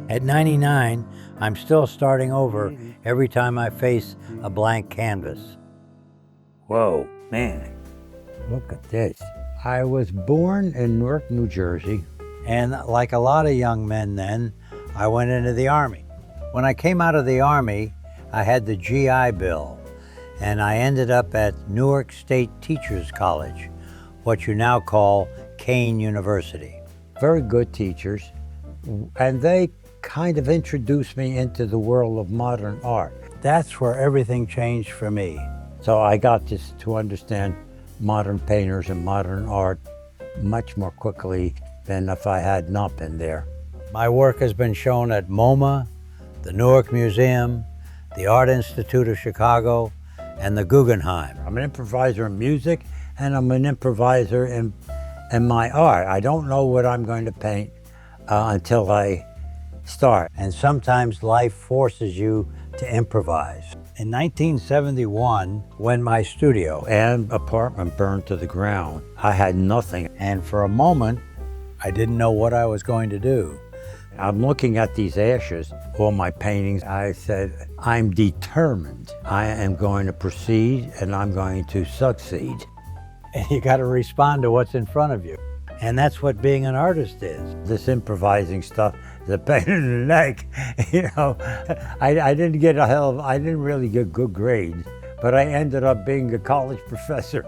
At 99, I'm still starting over every time I face a blank canvas. Whoa, man, look at this. I was born in Newark, New Jersey. And like a lot of young men then, I went into the Army. When I came out of the Army, I had the GI Bill, and I ended up at Newark State Teachers College, what you now call Kean University. Very good teachers, and they kind of introduced me into the world of modern art. That's where everything changed for me. So I got to understand modern painters and modern art much more quickly than if I had not been there. My work has been shown at MoMA, the Newark Museum, the Art Institute of Chicago, and the Guggenheim. I'm an improviser in music, and I'm an improviser in my art. I don't know what I'm going to paint until I start. And sometimes life forces you to improvise. In 1971, when my studio and apartment burned to the ground, I had nothing. And for a moment, I didn't know what I was going to do. I'm looking at these ashes, all my paintings. I said, I'm determined. I am going to proceed and I'm going to succeed. And you got to respond to what's in front of you. And that's what being an artist is. This improvising stuff is a pain in the neck. You know, I didn't really get good grades, but I ended up being a college professor.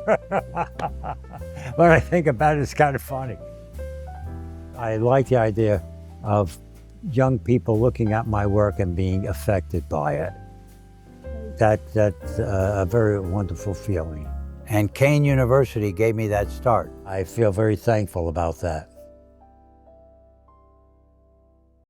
When I think about it, it's kind of funny. I like the idea of young people looking at my work and being affected by it. That's a very wonderful feeling. And Kean University gave me that start. I feel very thankful about that.